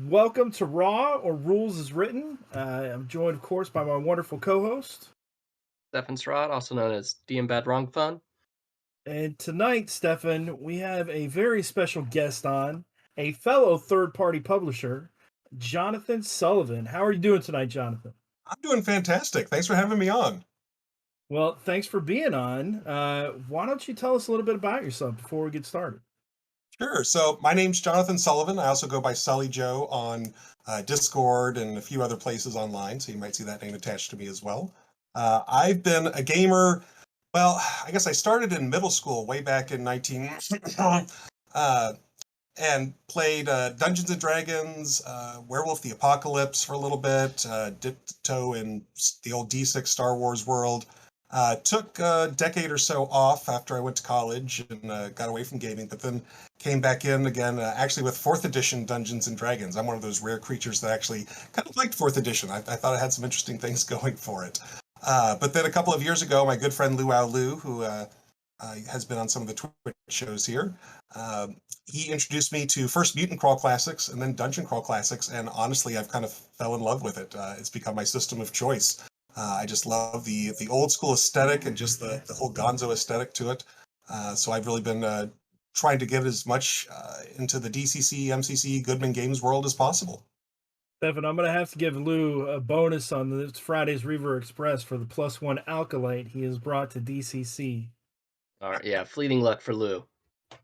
Welcome to Raw or Rules as Written. I'm joined, of course, by my wonderful co-host. Stefan also known as DM Bad Wrong Fun. And tonight, Stefan, we have a very special guest on, a fellow third-party publisher, Jonathon Sullivan. How are you doing tonight, Jonathan? I'm doing fantastic. Thanks for having me on. Well, thanks for being on. Why don't you tell us a little bit about yourself before we get started? Sure. So my name's Jonathon Sullivan. I also go by Sully Joe on Discord and a few other places online, so you might see that name attached to me as well. I've been a gamer. Well, I guess I started in middle school way back in 19 uh, and played Dungeons and Dragons, Werewolf the Apocalypse for a little bit, dipped toe in the old D6 Star Wars world. Took a decade or so off after I went to college and got away from gaming, but then came back in again, actually with 4th edition Dungeons and Dragons. I'm one of those rare creatures that actually kind of liked 4th edition. I thought it had some interesting things going for it. But then a couple of years ago, my good friend Luau Lu, who has been on some of the Twitch shows here, he introduced me to first Mutant Crawl Classics and then Dungeon Crawl Classics, and honestly, I've kind of fell in love with it. It's become my system of choice. I just love the old school aesthetic and just the whole Gonzo aesthetic to it. So I've really been trying to get as much into the DCC, MCC, Goodman Games world as possible. Stefan, I'm going to have to give Lou a bonus on this Friday's Reaver Express for the +1 Alkalite he has brought to DCC. All right, yeah, fleeting luck for Lou.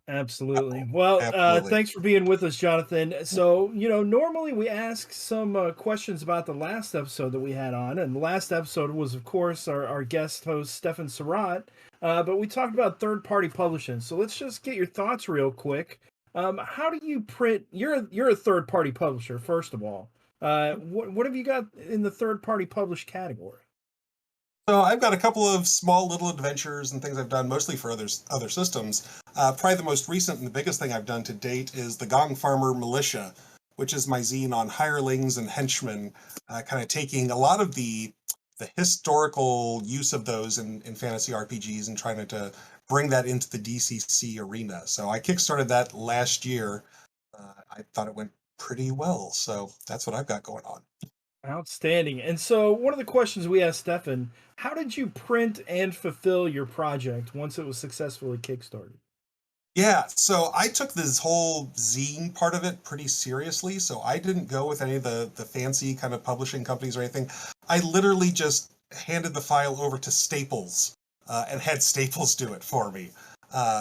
Absolutely. Well, Absolutely. thanks for being with us, Jonathan. So, normally we ask some questions about the last episode that we had on. And the last episode was, of course, our guest host, Stefan Surratt. But we talked about third party publishing. So let's just get your thoughts real quick. How do you print? You're a third party publisher, first of all. What have you got in the third party published category? So I've got a couple of small little adventures and things I've done mostly for other systems. Probably the most recent and the biggest thing I've done to date is the Gong Farmer Militia, which is my zine on hirelings and henchmen, kind of taking a lot of the historical use of those in fantasy RPGs and trying to bring that into the DCC arena. So I kickstarted that last year. I thought it went pretty well, so that's what I've got going on. Outstanding. And so, one of the questions we asked Stefan, how did you print and fulfill your project once it was successfully kickstarted? Yeah, so I took this whole zine part of it pretty seriously. So I didn't go with any of the fancy kind of publishing companies or anything. I literally just handed the file over to Staples and had Staples do it for me.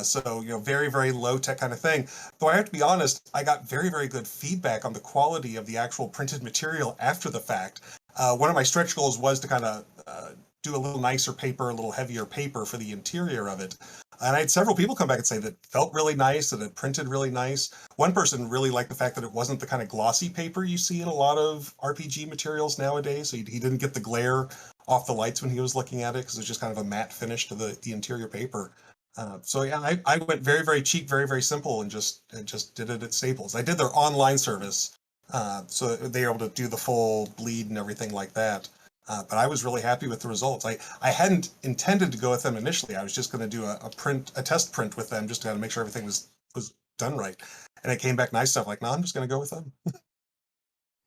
So, very, very low tech kind of thing. Though I have to be honest, I got very, very good feedback on the quality of the actual printed material after the fact. One of my stretch goals was to kind of do a little nicer paper, a little heavier paper for the interior of it. And I had several people come back and say that it felt really nice, that it printed really nice. One person really liked the fact that it wasn't the kind of glossy paper you see in a lot of RPG materials nowadays. So he didn't get the glare off the lights when he was looking at it because it's just kind of a matte finish to the interior paper. So yeah, I went very, very cheap, very, very simple, and just did it at Staples. I did their online service, so they were able to do the full bleed and everything like that. But I was really happy with the results. I hadn't intended to go with them initially. I was just going to do a test print with them just to kind of make sure everything was done right. And it came back nice stuff. Like, no, I'm just going to go with them.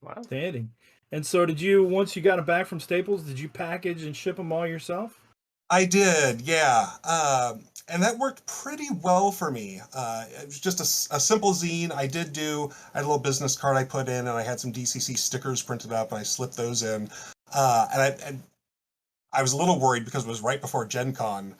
Wow. Outstanding. And so, did you, once you got it back from Staples, did you package and ship them all yourself? I did, yeah. And that worked pretty well for me. It was just a simple zine. I had a little business card I put in, and I had some DCC stickers printed up, and I slipped those in. And I was a little worried because it was right before Gen Con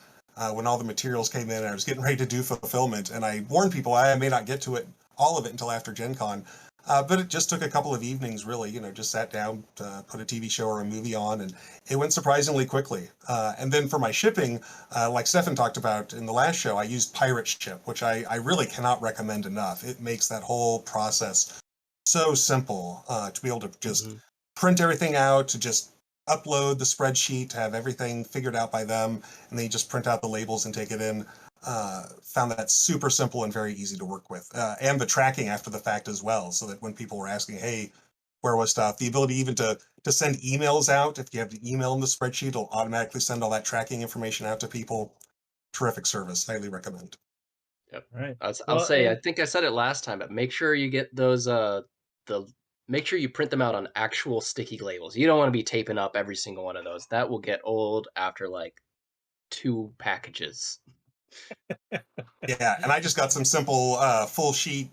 when all the materials came in, and I was getting ready to do fulfillment. And I warned people I may not get to it, all of it, until after Gen Con. But it just took a couple of evenings, really. Just sat down, put a TV show or a movie on, and it went surprisingly quickly. And then for my shipping, like Stefan talked about in the last show, I used Pirate Ship, which I really cannot recommend enough. It makes that whole process so simple to be able to just print everything out, to just upload the spreadsheet, to have everything figured out by them, and then you just print out the labels and take it in. Found that super simple and very easy to work with. And the tracking after the fact as well, so that when people were asking, hey, where was stuff, the ability even to send emails out. If you have the email in the spreadsheet, it'll automatically send all that tracking information out to people. Terrific service. Highly recommend. Yep. Right. I'll Well, say, I and think I said it last time, but make sure you get those the make sure you print them out on actual sticky labels. You don't want to be taping up every single one of those. That will get old after like 2 packages. Yeah, and I just got some simple full sheet,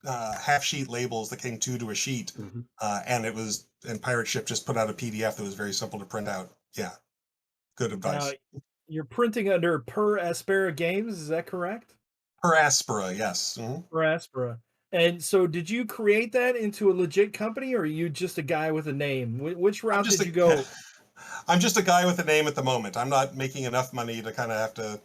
half sheet labels that came two to a sheet, and Pirate Ship just put out a PDF that was very simple to print out. Yeah, good Now, advice. you're printing under Per Aspera Games, is that correct? Per Aspera, yes. Per Aspera. And so, did you create that into a legit company, or are you just a guy with a name? Which I'm route just did a you go? I'm just a guy with a name at the moment. I'm not making enough money to kind of have to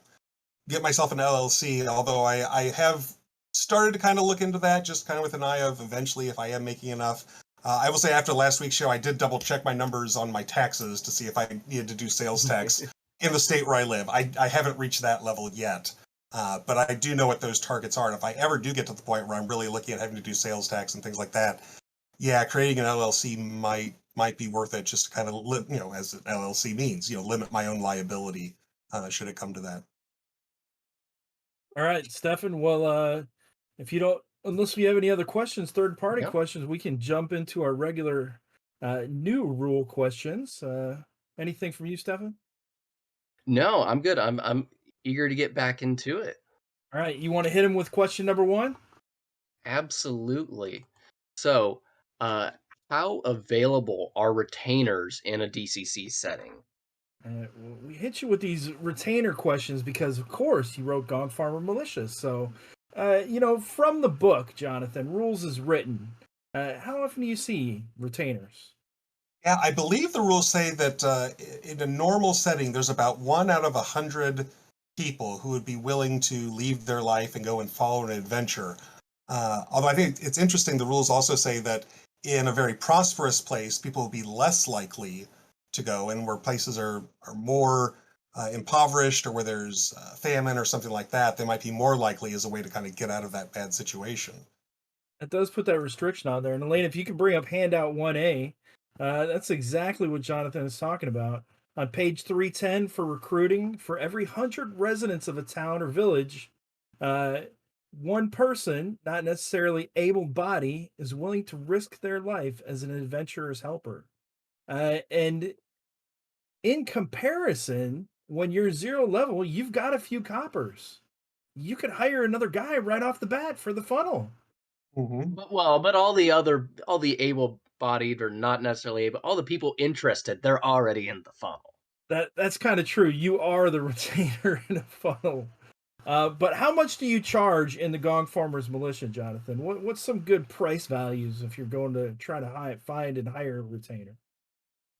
get myself an LLC, although I have started to kind of look into that, just kind of with an eye of eventually if I am making enough. I will say after last week's show, I did double check my numbers on my taxes to see if I needed to do sales tax in the state where I live. I haven't reached that level yet, but I do know what those targets are. And if I ever do get to the point where I'm really looking at having to do sales tax and things like that, yeah, creating an LLC might be worth it just to kind of, as an LLC means, limit my own liability should it come to that. All right, Stefan. Well, if you don't, unless we have any other questions, third party Yep. questions, we can jump into our regular new rule questions. Anything from you, Stefan? No, I'm good. I'm eager to get back into it. All right, you want to hit him with question number one? Absolutely. So, how available are retainers in a DCC setting? We hit you with these retainer questions because, of course, you wrote Gong Farmer Militia. So, from the book, Jonathan, rules is written. How often do you see retainers? Yeah, I believe the rules say that in a normal setting, there's about 1 out of 100 people who would be willing to leave their life and go and follow an adventure. Although I think it's interesting, the rules also say that in a very prosperous place, people will be less likely to go, and where places are more impoverished or where there's famine or something like that, they might be more likely as a way to kind of get out of that bad situation. It does put that restriction on there. And Elaine, if you could bring up handout 1A, that's exactly what Jonathan is talking about. On page 310 for recruiting, for every 100 residents of a town or village, uh, one person, not necessarily able body, is willing to risk their life as an adventurer's helper. And in comparison, when you're zero level, you've got a few coppers. You could hire another guy right off the bat for the funnel. Mm-hmm. But all the able-bodied or not necessarily able, all the people interested, they're already in the funnel. That's kind of true. You are the retainer in a funnel. But how much do you charge in the Gong Farmers Militia, Jonathan? What's some good price values if you're going to try to find and hire a retainer?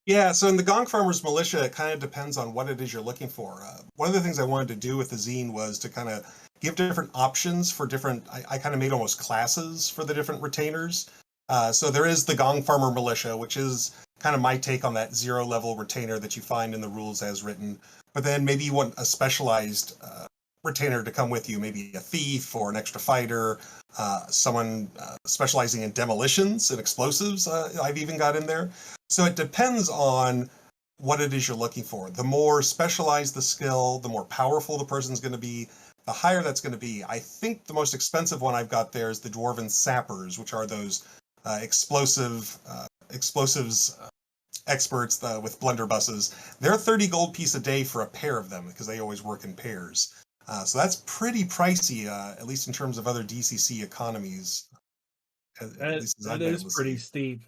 Yeah, so in the Gong Farmers Militia, it kind of depends on what it is you're looking for. One of the things I wanted to do with the zine was to kind of give different options for different. I kind of made almost classes for the different retainers. So there is the Gong Farmer Militia, which is kind of my take on that zero level retainer that you find in the rules as written. But then maybe you want a specialized retainer to come with you, maybe a thief or an extra fighter, someone specializing in demolitions and explosives. I've even got in there. So it depends on what it is you're looking for. The more specialized the skill, the more powerful the person's going to be, the higher that's going to be. I think the most expensive one I've got there is the Dwarven Sappers, which are those explosives experts with blunderbusses. They're 30 gold piece a day for a pair of them because they always work in pairs. So that's pretty pricey, at least in terms of other DCC economies. At least as I've That been is able to pretty see. steep.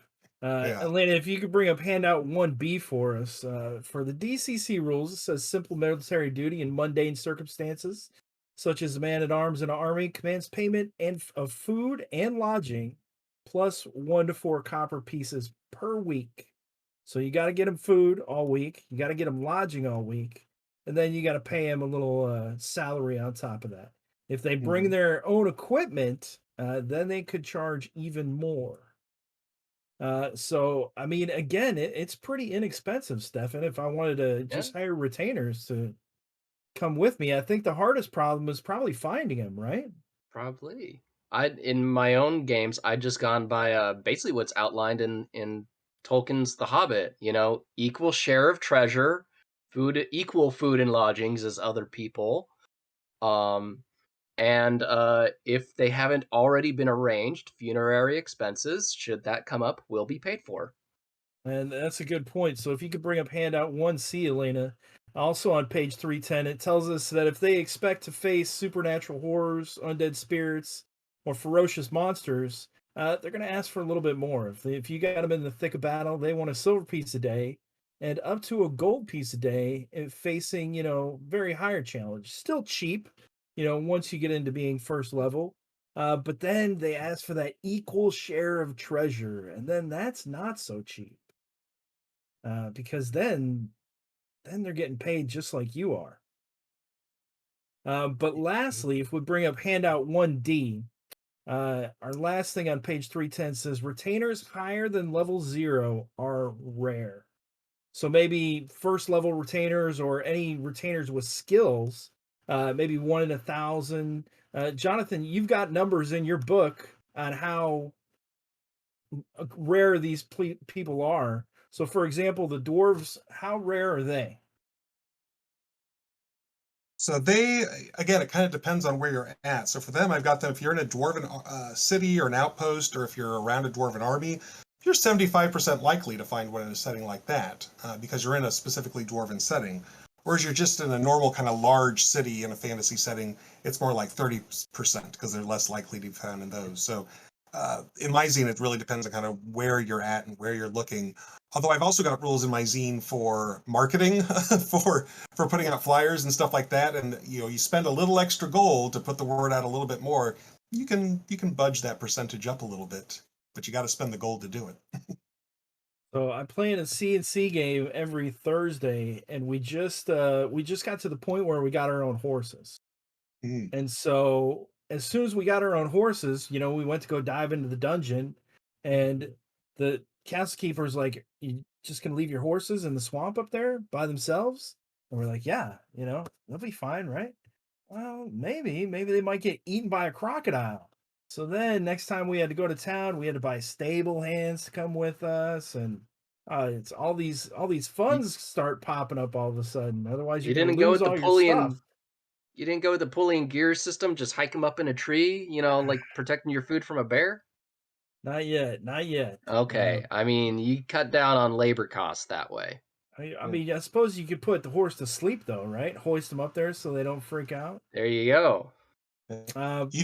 Yeah. Elena, if you could bring up handout 1B for us. For the DCC rules, it says simple military duty in mundane circumstances, such as a man at arms in an army, commands payment of food and lodging, plus 1 to 4 copper pieces per week. So you got to get them food all week, you got to get them lodging all week, and then you got to pay them a little salary on top of that. If they bring Mhm. their own equipment, then they could charge even more. So I mean, again, it's pretty inexpensive, Stefan. If I wanted to Yeah, just hire retainers to come with me, I think the hardest problem is probably finding them, right? probably. I in my own games, I just gone by basically what's outlined in Tolkien's The Hobbit. Equal share of treasure, equal food and lodgings as other people. Um, And if they haven't already been arranged, funerary expenses, should that come up, will be paid for. And that's a good point. So if you could bring up handout 1C, Elena, also on page 310, it tells us that if they expect to face supernatural horrors, undead spirits, or ferocious monsters, they're going to ask for a little bit more. If you got them in the thick of battle, they want a silver piece a day and up to a gold piece a day if facing, very higher challenge. Still cheap, once you get into being first level. But then they ask for that equal share of treasure, and then that's not so cheap because then they're getting paid just like you are. But lastly, if we bring up handout 1D, our last thing on page 310 says retainers higher than level 0 are rare. So maybe first level retainers or any retainers with skills, maybe 1 in 1,000. Jonathan, you've got numbers in your book on how rare these people are. So, for example, the dwarves, how rare are they? So they, again, it kind of depends on where you're at. So for them, I've got them, if you're in a dwarven city or an outpost, or if you're around a dwarven army, you're 75% likely to find one in a setting like that because you're in a specifically dwarven setting. Whereas you're just in a normal kind of large city in a fantasy setting, it's more like 30% because they're less likely to be found in those. So in my zine, it really depends on kind of where you're at and where you're looking. Although I've also got rules in my zine for marketing, for putting out flyers and stuff like that. And you spend a little extra gold to put the word out a little bit more. You can budge that percentage up a little bit, but you got to spend the gold to do it. So I play in a C&C game every Thursday, and we just got to the point where we got our own horses. Mm. And so as soon as we got our own horses, we went to go dive into the dungeon, and the castle keeper's like, "You just gonna leave your horses in the swamp up there by themselves?" And we're like, "Yeah, they'll be fine, right?" Well, maybe they might get eaten by a crocodile. So then next time we had to go to town, we had to buy stable hands to come with us, and it's all these You, funds start popping up all of a sudden. Otherwise, you you're gonna didn't go lose with the all your pulley stuff. and you didn't go with the pulley and gear system. Just hike them up in a tree. Like protecting your food from a bear. Not yet, not yet. Okay, I mean you cut down on labor costs that way. I mean, I suppose you could put the horse to sleep though, right? Hoist them up there so they don't freak out. There you go. You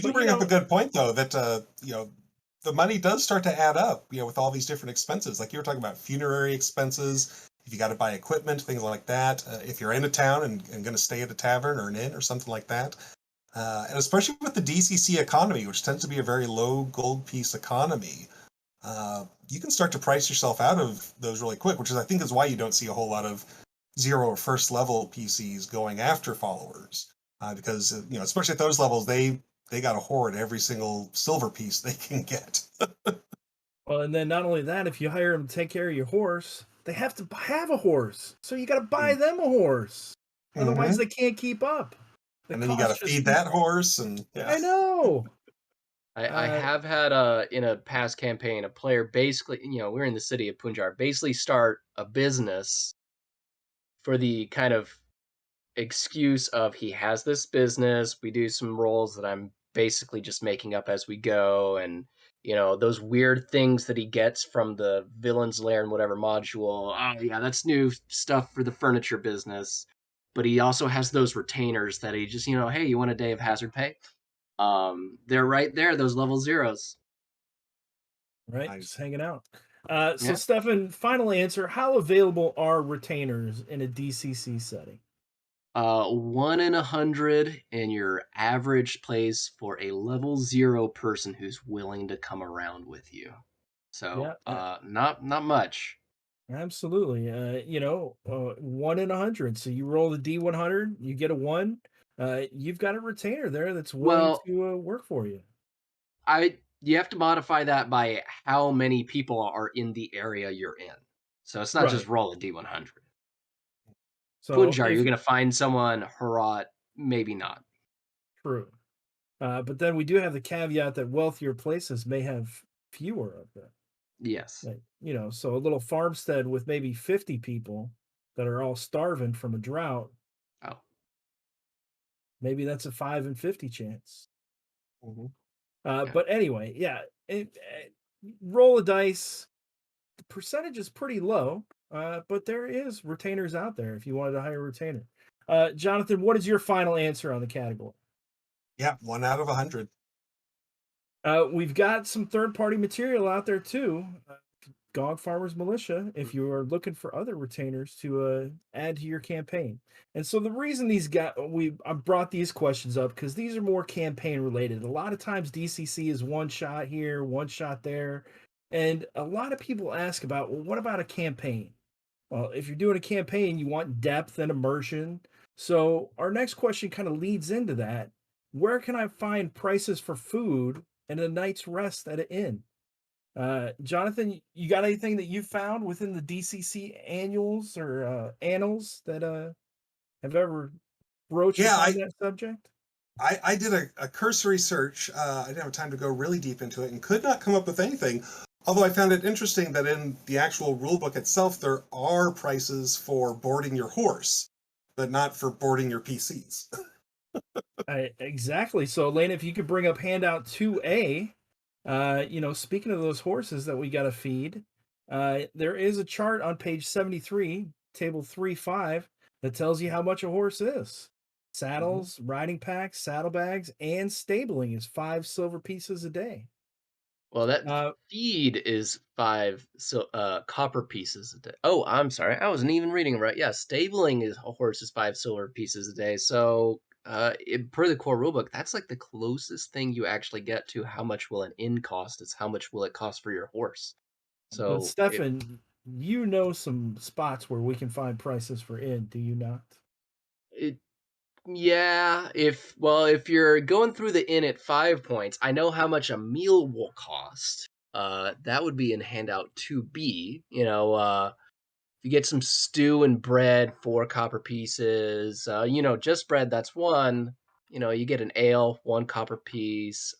do But bring up a good point, though, that the money does start to add up. With all these different expenses, like you were talking about funerary expenses. If you got to buy equipment, things like that. If you're in a town and going to stay at a tavern or an inn or something like that, and especially with the DCC economy, which tends to be a very low gold piece economy, you can start to price yourself out of those really quick. Which I think is why you don't see a whole lot of zero or first level PCs going after followers because especially at those levels they got to hoard every single silver piece they can get. well, and then not only that, if you hire them to take care of your horse, they have to have a horse, so you got to buy them a horse. Otherwise, Mm-hmm. they can't keep up. The And then you got to cost just feed keeps. that horse, and yeah. I know. I Uh, have had in a past campaign a player basically we're in the city of Punjab basically start a business for the kind of excuse of he has this business. We do some roles that I'm basically just making up as we go, and those weird things that he gets from the villain's lair and whatever module. Oh yeah, that's new stuff for the furniture business. But he also has those retainers that he just hey, you want a day of hazard pay? They're right there, those level zeros. right, just Nice. hanging out. So Yeah. Stefan, final answer: how available are retainers in a DCC setting? 1 in 100 in your average place for a level 0 person who's willing to come around with you. Yeah, So, not much. absolutely. 1 in 100. So you roll the D100, you get a one. You've got a retainer there that's willing Well, to work for you. you have to modify that by how many people are in the area you're in. So it's not just Right. roll a D100. So Punjar, if you're gonna find someone. Herat, maybe not. true, but then we do have the caveat that wealthier places may have fewer of them. Yes. Like, so a little farmstead with maybe 50 people that are all starving from a drought. Oh. Maybe that's a 5 in 50 chance. Mhm. Yeah. But anyway, yeah, roll a dice. The percentage is pretty low, but there is retainers out there if you wanted to hire a retainer. Jonathan, what is your final answer on the category? Yeah, 1 out of 100. We've got some third-party material out there too. Gog Farmers Militia, if you are looking for other retainers to add to your campaign. And so the reason I brought these questions up because these are more campaign related. A lot of times DCC is one shot here, one shot there, and a lot of people ask about, well, what about a campaign? Well, if you're doing a campaign, you want depth and immersion. So our next question kind of leads into that. Where can I find prices for food and a night's rest at an inn? Jonathan, you got anything that you found within the DCC annuals or annals that have ever broached Yeah, upon that subject? I did a cursory search. I didn't have time to go really deep into it and could not come up with anything. Although I found it interesting that in the actual rulebook itself, there are prices for boarding your horse, but not for boarding your PCs. Exactly. So, Elena, if you could bring up handout 2A, speaking of those horses that we got to feed, there is a chart on page 73, table 3-5, that tells you how much a horse is. Mhm. Saddles, riding packs, saddlebags, and stabling is 5 silver pieces a day. Well, that Uh, feed is 5 copper pieces a day. Oh, I'm sorry. I wasn't even reading it right. Yeah, stabling is a horse is 5 silver pieces a day. So, per the core rulebook, that's like the closest thing you actually get to how much will an inn cost. It's how much will it cost for your horse. but So, Stefan, you know some spots where we can find prices for inn, do you not? it yeah, if you're going through the inn at 5 points, I know how much a meal will cost. That would be in handout 2B. If you get some stew and bread, 4 copper pieces, just bread, that's 1. You get an ale, 1 copper piece.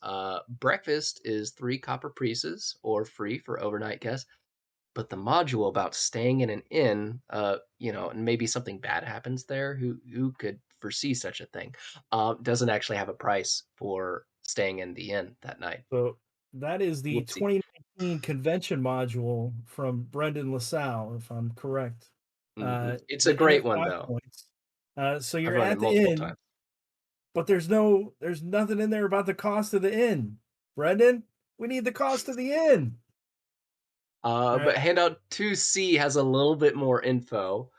Breakfast is 3 copper pieces or free for overnight guests. But the module about staying in an inn, and maybe something bad happens there, who could foresee such a thing, doesn't actually have a price for staying in the inn that night. So that is the Whoopsie. 2019 convention module from Brendan LaSalle, if I'm correct. It's a The inn great at one, 5 though. points. So I've you're run it at the multiple inn, times. but there's nothing in there about the cost of the inn. Brendan, we need the cost of the inn. All But right. handout 2C has a little bit more info,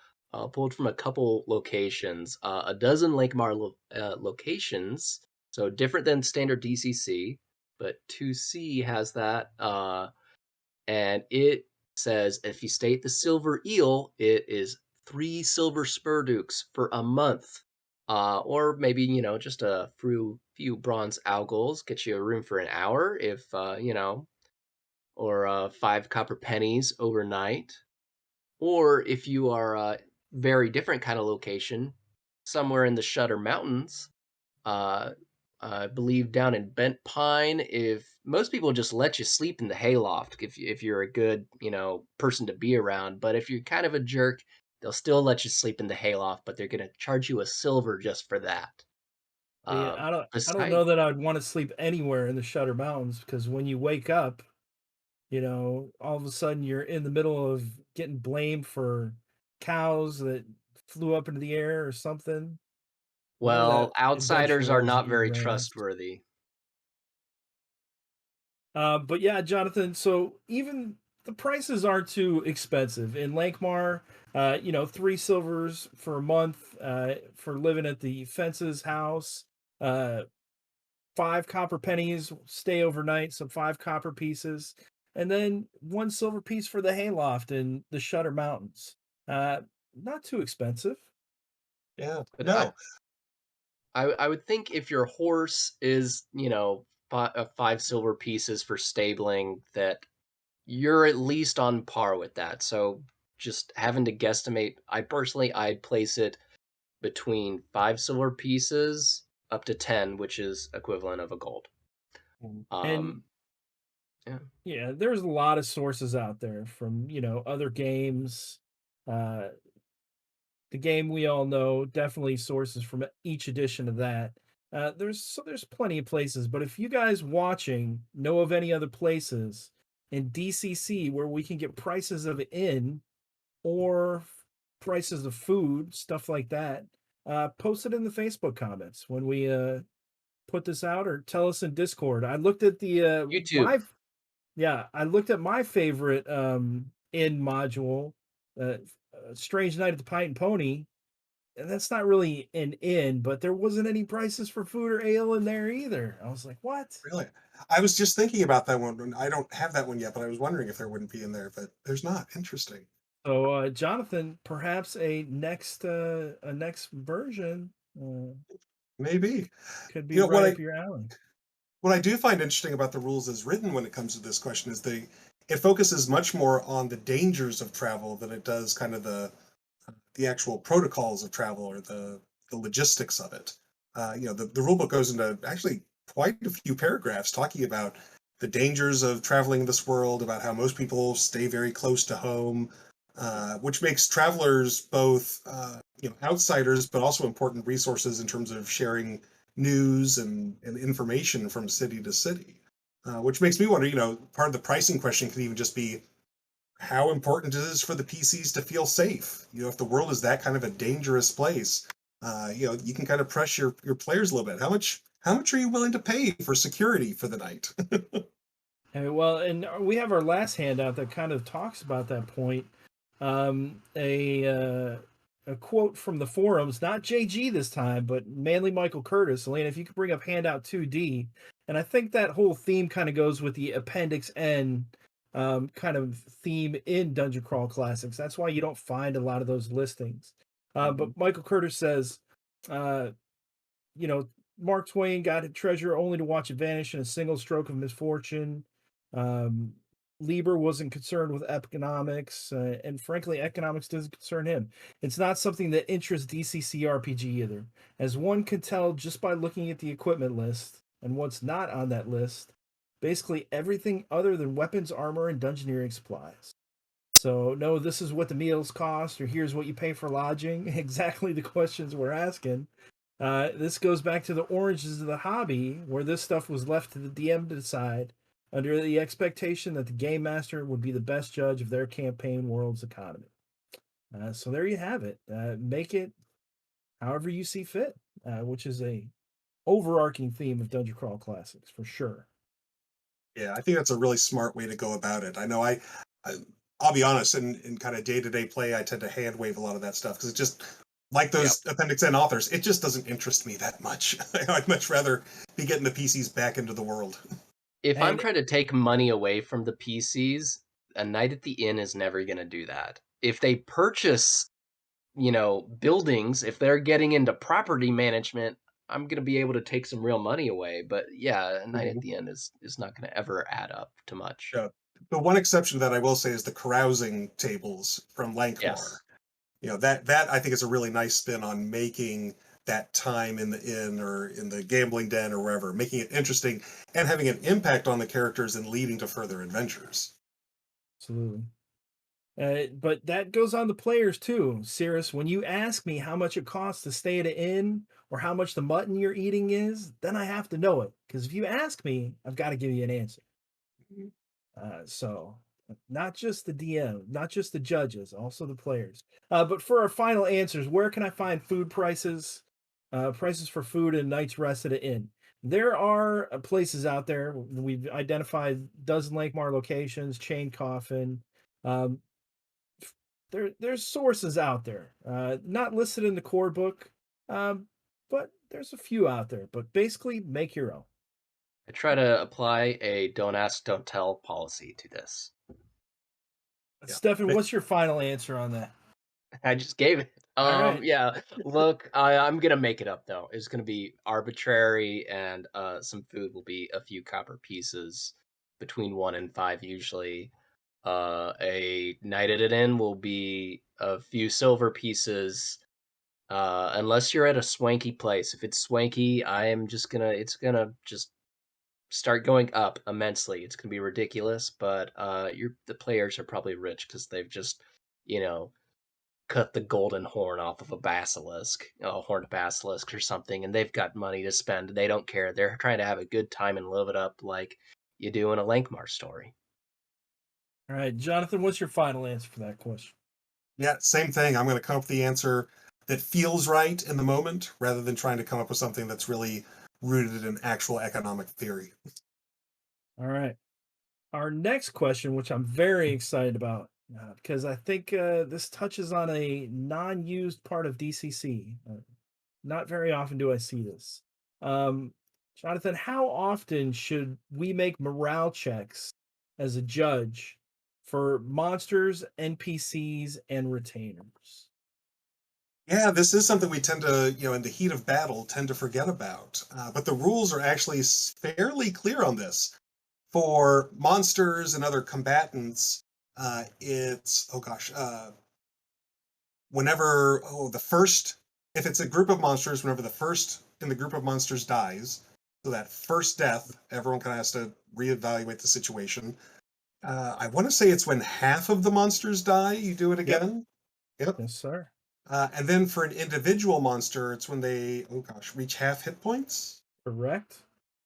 pulled from a couple locations, a dozen Lake Mar locations, so different than standard DCC, but 2C has that, and it says if you stay at the Silver Eel, it is 3 silver spurdukes for a month, or maybe just a few bronze algals get you a room for an hour if or 5 copper pennies overnight. Or if you are a very different kind of location, somewhere in the Shutter Mountains, uh, I believe down in Bent Pine, if most people just let you sleep in the hayloft if you're a good person to be around, but if you're kind of a jerk, they'll still let you sleep in the hayloft, but they're gonna charge you a silver just for that. Yeah, Um, I don't know Besides, that I'd want to sleep anywhere in the Shutter Mountains because when you wake up, all of a sudden you're in the middle of getting blamed for cows that flew up into the air or something. Whatever that well, adventure outsiders are was that not you very ran. trustworthy. But yeah, Jonathan, so even the prices aren't too expensive. In Lankmar, 3 silvers for a month for living at the Fences house, uh, 5 copper pennies, stay overnight, so 5 copper pieces, and then 1 silver piece for the hayloft in the Shutter Mountains. Uh, Not too expensive. Yeah. But No. I would think if your horse is, 5 silver pieces for stabling, that you're at least on par with that. So just having to guesstimate, I'd place it between 5 silver pieces up to 10, which is equivalent of a gold. Mm. And Um, yeah. yeah, there's a lot of sources out there from, other games. Uh, the game we all know, definitely sources from each edition of that. There's plenty of places, but if you guys watching know of any other places in DCC where we can get prices of in or prices of food, stuff like that, post it in the Facebook comments when we put this out, or tell us in Discord. I looked at the YouTube. my yeah, I looked at my favorite in module, uh, Strange Night at the Pint and Pony, and that's not really an inn, but there wasn't any prices for food or ale in there either. I was like, what? Really? I was just thinking about that one. I don't have that one yet, but I was wondering if there wouldn't be in there, but there's not. Interesting. So, Jonathan, perhaps a next version Maybe. could be You know, right up your alley. what I do find interesting about the rules as written when it comes to this question is it focuses much more on the dangers of travel than it does kind of the actual protocols of travel or the logistics of it. The rule book goes into actually quite a few paragraphs talking about the dangers of traveling this world, about how most people stay very close to home, which makes travelers both outsiders, but also important resources in terms of sharing news and information from city to city. Which makes me wonder, part of the pricing question could even just be how important it is for the PCs to feel safe. If the world is that kind of a dangerous place, you can kind of press your players a little bit. How much are you willing to pay for security for the night? And we have our last handout that kind of talks about that point. Um, a uh, a quote from the forums, not JG this time, but Manly Michael Curtis. Elena, if you could bring up handout 2D, and I think that whole theme kind of goes with the Appendix N kind of theme in Dungeon Crawl Classics. That's why you don't find a lot of those listings. But Michael Curtis says, uh, you know, Mark Twain got a treasure only to watch it vanish in a single stroke of misfortune. Um, Lieber wasn't concerned with economics, and frankly, economics doesn't concern him. It's not something that interests DCC RPG either, as one can tell just by looking at the equipment list and what's not on that list. Basically, everything other than weapons, armor, and dungeoneering supplies. So, no, this is what the meals cost, or here's what you pay for lodging. Exactly the questions we're asking. This goes back to the origins of the hobby, where this stuff was left to the DM to decide, under the expectation that the game master would be the best judge of their campaign world's economy. So there you have it. Make it however you see fit, which is a overarching theme of Dungeon Crawl Classics for sure. Yeah, I think that's a really smart way to go about it. I know I'll be honest, in kind of day-to-day play, I tend to hand wave a lot of that stuff because it just, like Yep. those Appendix N authors, it just doesn't interest me that much. I'd much rather be getting the PCs back into the world. If I'm And trying to take money away from the PCs, a night at the inn is never going to do that. If they purchase, buildings, if they're getting into property management, I'm going to be able to take some real money away. But yeah, a night at Mhm. the inn is not going to ever add up to much. Yeah. The one exception that I will say is the carousing tables from Lankmar. Yes. That I think is a really nice spin on making that time in the inn or in the gambling den or wherever, making it interesting and having an impact on the characters and leading to further adventures. absolutely. But that goes on the players too. Cirrus, when you ask me how much it costs to stay at an inn or how much the mutton you're eating is, then I have to know it. Because if you ask me, I've got to give you an answer. So not just the DM, not just the judges, also the players. But for our final answers, where can I find food prices, prices for food and night's rest at an inn? There are places out there. We've identified dozen Lakemar locations, Chain Coffin. Um, there's sources out there, not listed in the core book, um, but there's a few out there. But basically, make your own. I try to apply a don't ask, don't tell policy to this. Yeah. Stefan, what's your final answer on that? I just gave it. All right. Yeah. Look, I'm gonna make it up though. It's gonna be arbitrary, and some food will be a few copper pieces, between 1 and 5 usually. A night at an inn will be a few silver pieces. Unless you're at a swanky place. If it's swanky, it's gonna just start going up immensely. It's gonna be ridiculous, but the players are probably rich because they've just, you know, cut the golden horn off of a basilisk, a horned basilisk or something, and they've got money to spend. They don't care. They're trying to have a good time and live it up like you do in a Lankmar story. All right, Jonathan, what's your final answer for that question? Yeah, same thing. I'm going to come up with the answer that feels right in the moment rather than trying to come up with something that's really rooted in actual economic theory. All right. Our next question, which I'm very excited about, because I think this touches on a non-used part of DCC. Not very often do I see this. Jonathan, how often should we make morale checks as a judge for monsters, NPCs, and retainers? Yeah, this is something we tend to, in the heat of battle, tend to forget about. But the rules are actually fairly clear on this. For monsters and other combatants, it's, whenever, if it's a group of monsters, whenever the first in the group of monsters dies, so that first death, everyone kind of has to reevaluate the situation. I want to say it's when half of the monsters die, you do it again. Yep. Yes, sir. And then for an individual monster, it's when they, reach half hit points. Correct.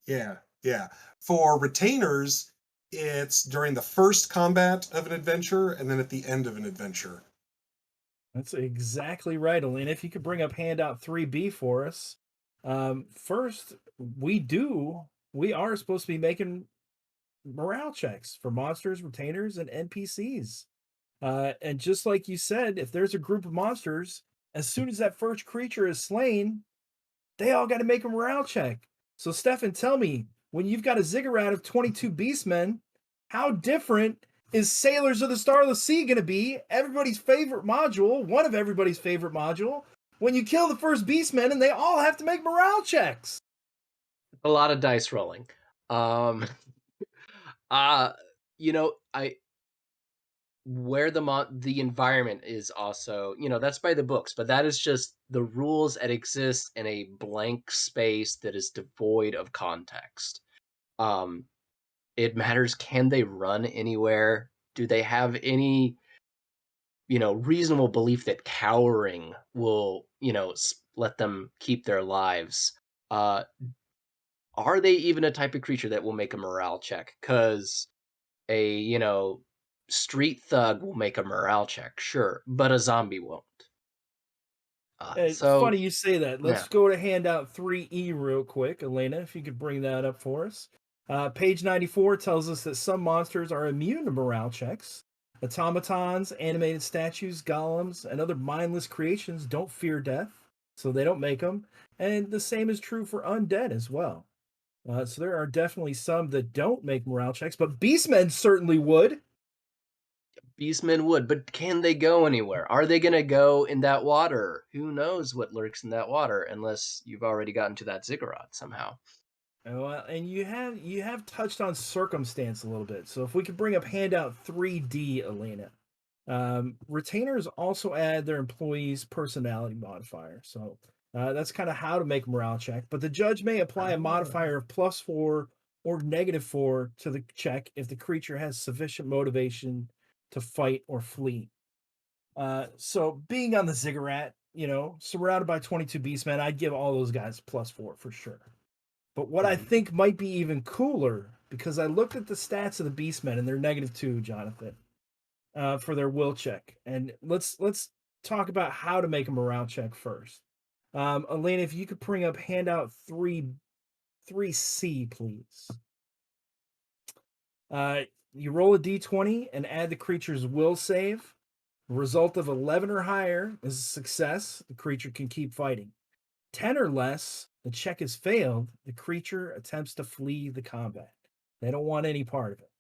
Yeah, yeah. For retainers, it's during the first combat of an adventure and then at the end of an adventure. That's exactly right, Elena. If you could bring up handout 3B for us. First, we are supposed to be making morale checks for monsters, retainers, and NPCs. And just like you said, if there's a group of monsters, as soon as that first creature is slain, they all got to make a morale check. So, Stefan, tell me, when you've got a ziggurat of 22 beastmen, how different is Sailors of the Starless Sea going to be? Everybody's favorite module, one of everybody's favorite module, when you kill the first beastmen and they all have to make morale checks. A lot of dice rolling. I where the environment is also, that's by the books, but that is just the rules that exist in a blank space that is devoid of context. It matters, can they run anywhere? Do they have any, reasonable belief that cowering will, let them keep their lives? Are they even a type of creature that will make a morale check? Because a, street thug will make a morale check, sure, but a zombie won't. It's funny you say that. Let's Yeah. go to handout 3E real quick. Elena, if you could bring that up for us. Page 94 tells us that some monsters are immune to morale checks. Automatons, animated statues, golems, and other mindless creations don't fear death, so they don't make them. And the same is true for undead as well. So there are definitely some that don't make morale checks, but beastmen certainly would. Beastmen would, but can they go anywhere? Are they going to go in that water? Who knows what lurks in that water, unless you've already gotten to that ziggurat somehow. Well, and you have touched on circumstance a little bit. So if we could bring up handout 3D, Elena. Retainers also add their employees' personality modifier. So that's kind of how to make morale check. But the judge may apply a modifier of +4 or -4 to the check if the creature has sufficient motivation to fight or flee. So being on the ziggurat, surrounded by 22 beastmen, I'd give all those guys +4 for sure. But what I think might be even cooler, because I looked at the stats of the beastmen and they're -2, Jonathan, for their will check. And let's talk about how to make a morale check first. Elena, if you could bring up handout 3C, please. You roll a d20 and add the creature's will save. Result of 11 or higher is a success. The creature can keep fighting. 10 or less, the check is failed. The creature attempts to flee the combat. They don't want any part of it.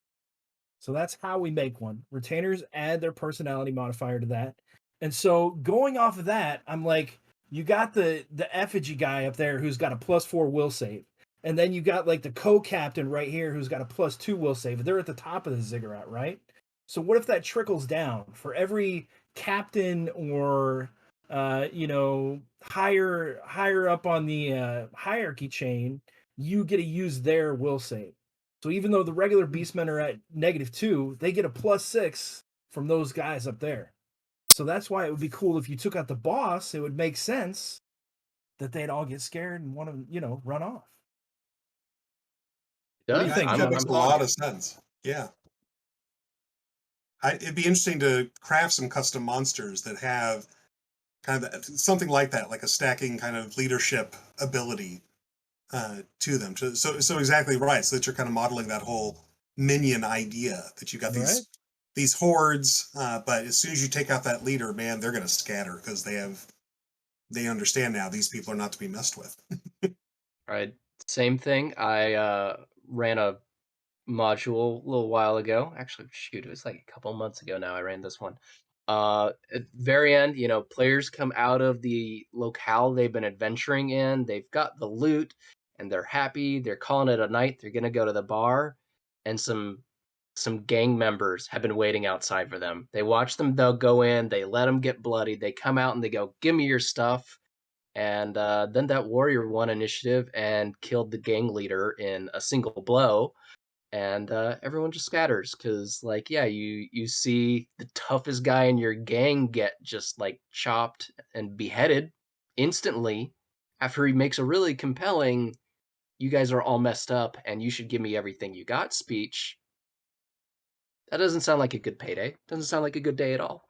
So that's how we make one. Retainers add their personality modifier to that. And so going off of that, I'm like, you got the effigy guy up there who's got a +4 will save. And then you got like the co-captain right here who's got a +2 will save. They're at the top of the ziggurat, right? So what if that trickles down? For every captain or higher up on the hierarchy chain, you get to use their will save. So even though the regular beastmen are at -2, they get a +6 from those guys up there. So that's why it would be cool if you took out the boss. It would make sense that they'd all get scared and want to, run off. What do you think, That Jonathan? makes a lot of sense. Yeah. It'd be interesting to craft some custom monsters that have kind of something like that, like a stacking kind of leadership ability to them. So exactly right. So that you're kind of modeling that whole minion idea that you got these hordes, but as soon as you take out that leader, man, they're going to scatter because they understand now these people are not to be messed with. Right. Same thing. I ran a module a little while ago. Actually, shoot, it was like a couple months ago now. I ran this one. At the very end, players come out of the locale they've been adventuring in. They've got the loot, and they're happy. They're calling it a night. They're gonna go to the bar, and some gang members have been waiting outside for them. They watch them. They'll go in. They let them get bloodied. They come out and they go, "Give me your stuff." And then that warrior won initiative and killed the gang leader in a single blow. And everyone just scatters because, like, yeah, you see the toughest guy in your gang get just like chopped and beheaded instantly after he makes a really compelling, "You guys are all messed up and you should give me everything you got" speech. That doesn't sound like a good payday. Doesn't sound like a good day at all.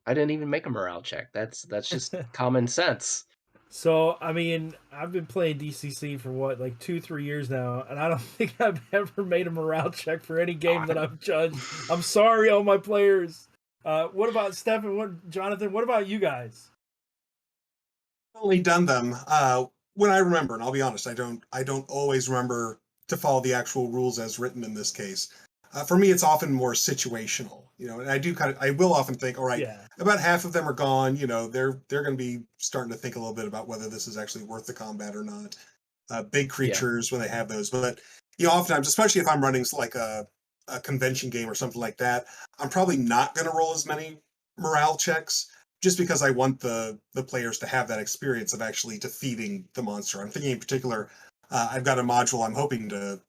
I didn't even make a morale check. That's just common sense. So, I mean, I've been playing DCC for what, like 2-3 years now, and I don't think I've ever made a morale check for any game that I've judged. I'm sorry, all my players. What about Stefan? Jonathan? What about you guys? Only done them when I remember, and I'll be honest, I don't always remember to follow the actual rules as written in this case. For me, it's often more situational, and I will often think, all right, about half of them are gone, they're going to be starting to think a little bit about whether this is actually worth the combat or not. Big creatures when they have those, but oftentimes, especially if I'm running like a convention game or something like that, I'm probably not going to roll as many morale checks just because I want the players to have that experience of actually defeating the monster. I'm thinking in particular, I've got a module I'm hoping to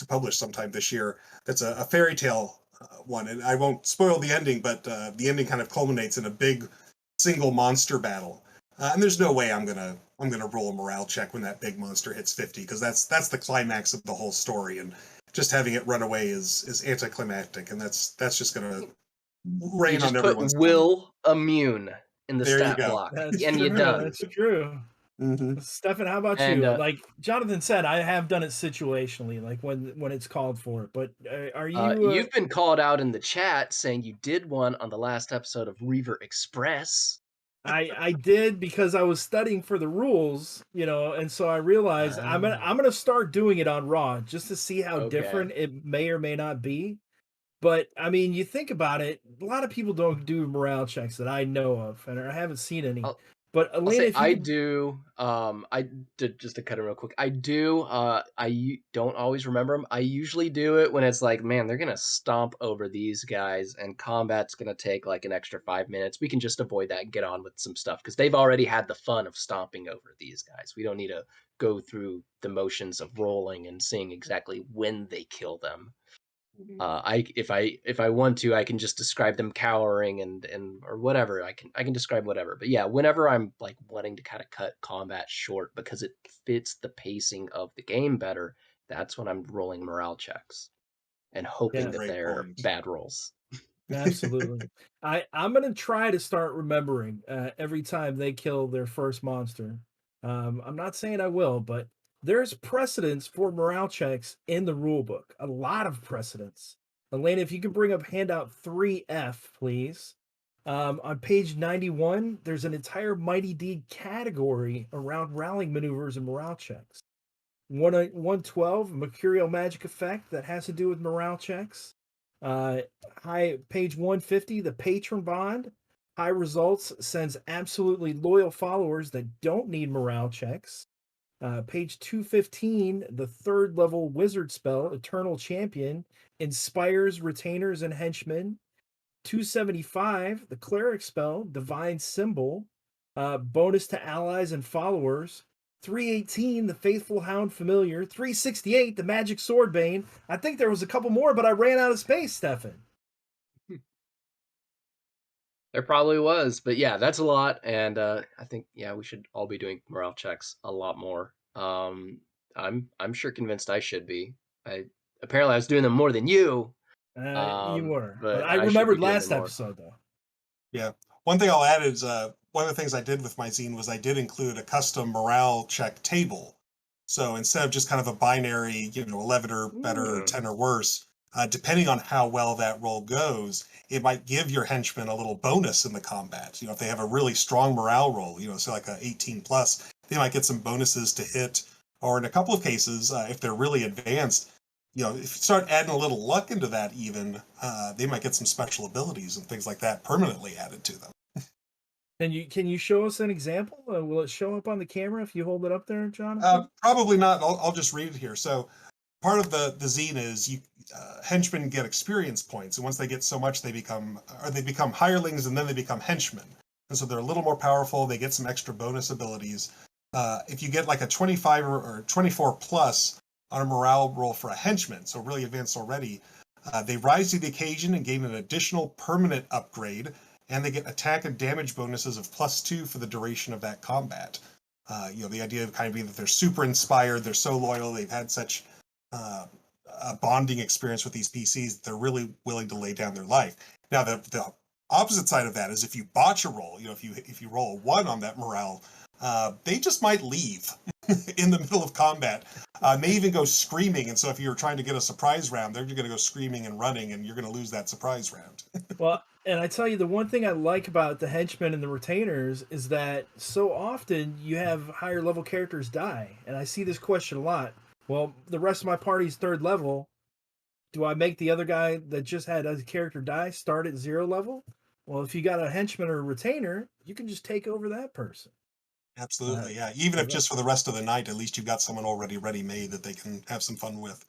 publish sometime this year. That's a fairy tale one, and I won't spoil the ending, but the ending kind of culminates in a big single monster battle. And there's no way I'm gonna roll a morale check when that big monster hits 50, because that's the climax of the whole story, and just having it run away is anticlimactic, and that's just gonna rain on everyone's will immune in the there stat you go. block, That's and true. you're done. That's true. Mm-hmm. Stefan, how about And, you? Like Jonathan said, I have done it situationally, like when it's called for. But are you? You've been called out in the chat saying you did one on the last episode of Reaver Express. I did because I was studying for the rules, and so I realized I'm gonna start doing it on Raw just to see how different it may or may not be. But I mean, you think about it, a lot of people don't do morale checks that I know of, and I haven't seen any. But I'll Elena, say if you I could... do. I did, just to cut it real quick. I do. I don't always remember them. I usually do it when it's like, man, they're gonna stomp over these guys, and combat's gonna take like an extra 5 minutes. We can just avoid that and get on with some stuff because they've already had the fun of stomping over these guys. We don't need to go through the motions of rolling and seeing exactly when they kill them. If I want to, I can just describe them cowering and or whatever. I can describe whatever. But yeah, whenever I'm like wanting to kind of cut combat short because it fits the pacing of the game better, that's when I'm rolling morale checks and hoping that they're bad rolls. Absolutely. I'm gonna try to start remembering every time they kill their first monster. I'm not saying I will, but there's precedence for morale checks in the rule book. A lot of precedence. Elena, if you could bring up handout 3F, please. On page 91, there's an entire Mighty Deed category around rallying maneuvers and morale checks. 112, Mercurial Magic Effect, that has to do with morale checks. Page 150, the Patron Bond. High Results sends absolutely loyal followers that don't need morale checks. Page 215, the third level wizard spell, Eternal Champion, inspires retainers and henchmen. 275, the cleric spell, Divine Symbol, bonus to allies and followers. 318, the Faithful Hound Familiar. 368, the Magic Swordbane. I think there was a couple more, but I ran out of space, Stefan. There probably was, but yeah, that's a lot, and I think we should all be doing morale checks a lot more. I'm sure convinced I should be. I apparently I was doing them more than you, You were, but but I I should be remembered doing them last more. episode though. Yeah. One thing I'll add is one of the things I did with my zine was I did include a custom morale check table. So instead of just kind of a binary, 11 or better or 10 or worse, depending on how well that roll goes, it might give your henchmen a little bonus in the combat. If they have a really strong morale roll, so like a 18 plus, they might get some bonuses to hit. Or in a couple of cases, if they're really advanced, if you start adding a little luck into that even, they might get some special abilities and things like that permanently added to them. Can you show us an example? Will it show up on the camera if you hold it up there, Jonathan? Probably not. I'll just read it here. So part of the zine is henchmen get experience points, and once they get so much, they become hirelings, and then they become henchmen, and so they're a little more powerful. They get some extra bonus abilities. If you get like a 25 or 24 plus on a morale roll for a henchman, so really advanced already, they rise to the occasion and gain an additional permanent upgrade, and they get attack and damage bonuses of +2 for the duration of that combat. The idea of kind of being that they're super inspired, they're so loyal, they've had such a bonding experience with these PCs that they're really willing to lay down their life. Now, the opposite side of that is if you botch a roll, if you roll a 1 on that morale, they just might leave in the middle of combat. May even go screaming, and so if you're trying to get a surprise round, they're going to go screaming and running, and you're going to lose that surprise round. Well, and I tell you, the one thing I like about the henchmen and the retainers is that so often you have higher level characters die, and I see this question a lot. Well, the rest of my party's 3rd level. Do I make the other guy that just had a character die start at 0 level? Well, if you got a henchman or a retainer, you can just take over that person. Absolutely, yeah. Even if just for the rest of the night, at least you've got someone already ready-made that they can have some fun with.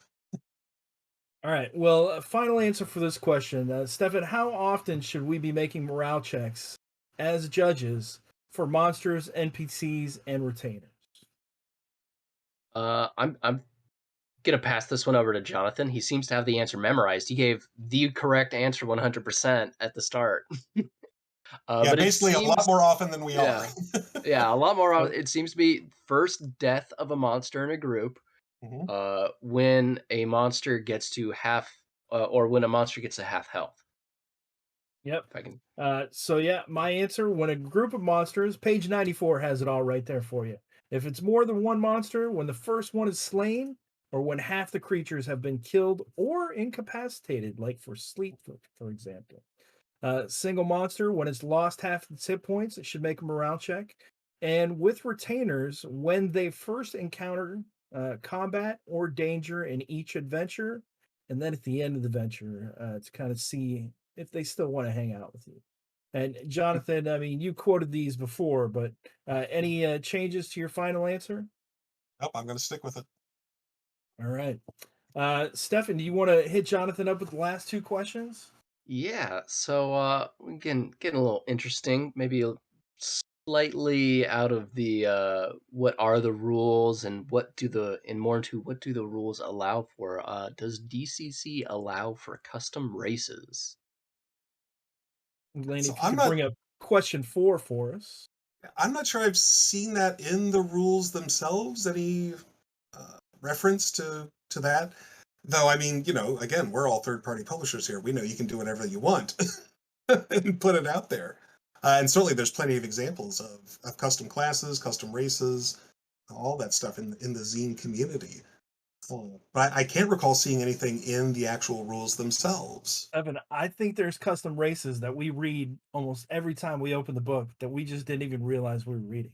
All right. Well, final answer for this question, Stefan. How often should we be making morale checks as judges for monsters, NPCs, and retainers? I'm gonna pass this one over to Jonathan. He seems to have the answer memorized. He gave the correct answer 100% at the start. Yeah, But it basically a lot seems, more often than we are. yeah, a lot more. It seems to be first death of a monster in a group. Mhm. When a monster gets to half, or when a monster gets to half health. Yep. If I can. So yeah, my answer: when a group of monsters, page 94 has it all right there for you. If it's more than one monster, when the first one is slain, or when half the creatures have been killed or incapacitated, like for sleep, for example. Single monster, when it's lost half its hit points, it should make a morale check. And with retainers, when they first encounter combat or danger in each adventure, and then at the end of the venture, to kind of see if they still want to hang out with you. And Jonathan, I mean, you quoted these before, but any changes to your final answer? Nope, I'm going to stick with it. All right. Stefan, do you want to hit Jonathan up with the last 2 questions? Yeah. So we can get a little interesting. Maybe slightly out of the what are the rules and more into what do the rules allow for? Does DCC allow for custom races? Laney, So if you could bring up question 4 for us. I'm not sure I've seen that in the rules themselves. Any reference to that? Though, I mean, again, we're all third-party publishers here. We know you can do whatever you want and put it out there. And certainly there's plenty of examples of custom classes, custom races, all that stuff in the zine community. But I can't recall seeing anything in the actual rules themselves. Evan, I think there's custom races that we read almost every time we open the book that we just didn't even realize we were reading.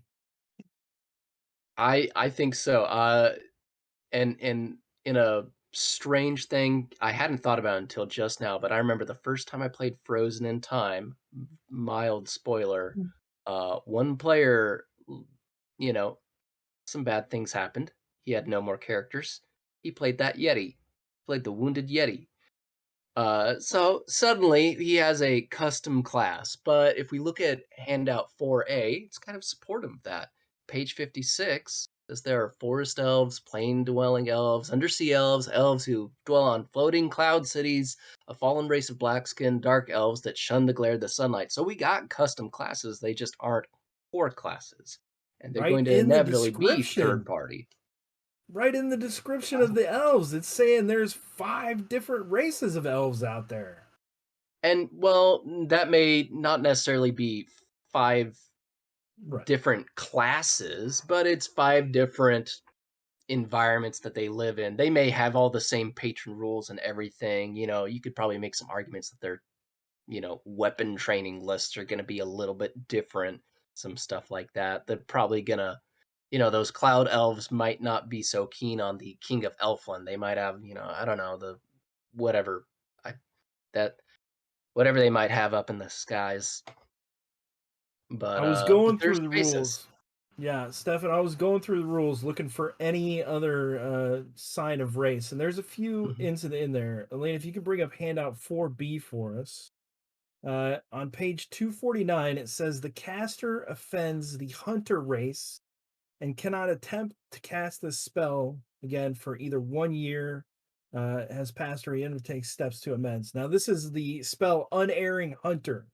I think so. And in a strange thing I hadn't thought about until just now, but I remember the first time I played Frozen in Time, mild spoiler, one player, you know, some bad things happened. He had no more characters. He played that Yeti, played the Wounded Yeti. So suddenly he has a custom class. But if we look at handout 4A, it's kind of supportive of that. Page 56, As there are forest elves, plain-dwelling elves, undersea elves, elves who dwell on floating cloud cities, a fallen race of black-skinned dark elves that shun the glare of the sunlight. So we got custom classes, they just aren't core classes. And they're Right going to in the inevitably be description. third party. Right in the description of the elves, it's saying there's 5 different races of elves out there. And, well, that may not necessarily be 5 Right. different classes, but it's 5 different environments that they live in. They may have all the same patron rules and everything. You could probably make some arguments that their, weapon training lists are going to be a little bit different, some stuff like that. They're probably going to, those cloud elves might not be so keen on the King of Elfland. They might have, I don't know, the whatever I that whatever they might have up in the skies. I was But going there's through the races. rules. Yeah, Stefan, I was going through the rules looking for any other sign of race, and there's a few Mhm. in there. Elaine, if you could bring up handout 4B for us. On page 249, it says the caster offends the hunter race and cannot attempt to cast this spell again for either 1 year, has passed, or he undertakes steps to amends. Now, this is the spell Unerring Hunter.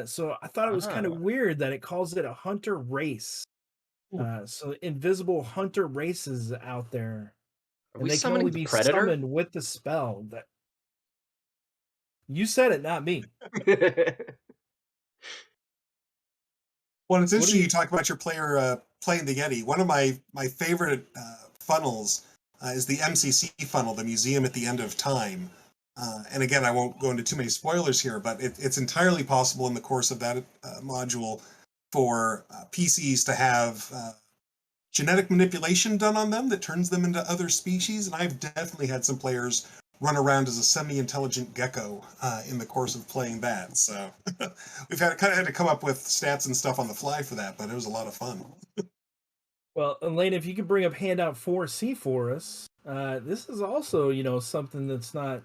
So I thought it was kind of Ah, weird that it calls it a hunter race. ooh. So invisible hunter races out there, Are and we they can summoning only the be Predator? summoned with the spell. That you said it, not me. Well, it's What do interesting you? you talk about your player playing the Yeti. One of my favorite funnels is the MCC funnel, the Museum at the End of Time. And again, I won't go into too many spoilers here, but it's entirely possible in the course of that module for PCs to have genetic manipulation done on them that turns them into other species. And I've definitely had some players run around as a semi-intelligent gecko in the course of playing that. So we've had to come up with stats and stuff on the fly for that, but it was a lot of fun. Well, Elaine, if you could bring up handout 4C for us, this is also, something that's not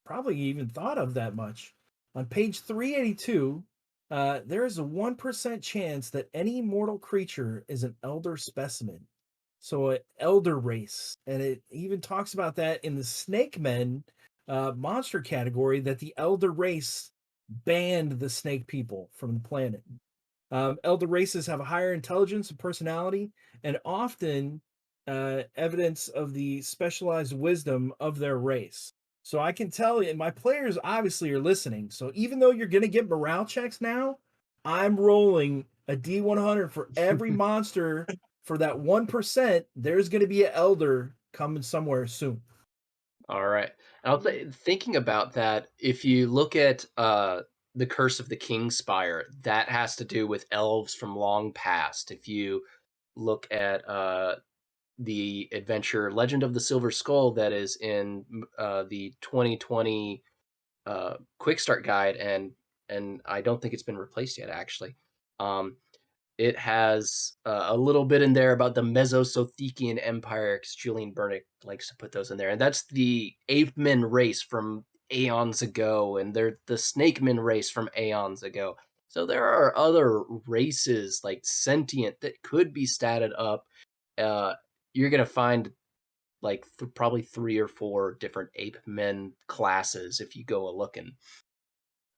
probably even thought of that much. On page 382, there is a 1% chance that any mortal creature is an elder specimen. So, an elder race. And it even talks about that in the Snake Men monster category, that the elder race banned the snake people from the planet. Elder races have a higher intelligence and personality, and often evidence of the specialized wisdom of their race. So I can tell you, and my players obviously are listening. So even though you're going to get morale checks now, I'm rolling a D100 for every monster for that 1%. There's going to be an elder coming somewhere soon. All right. I'll thinking about that, if you look at the Curse of the Kingspire, that has to do with elves from long past. If you look at the adventure Legend of the Silver Skull that is in the 2020 Quick Start Guide, and I don't think it's been replaced yet, actually. Um, it has a little bit in there about the Mesozoican Empire, because Julian Burnick likes to put those in there. And that's the Apemen race from aeons ago, and they're the Snakemen race from aeons ago. So there are other races, like sentient, that could be statted up. Uh, you're going to find like probably 3 or 4 different Apemen classes if you go a looking.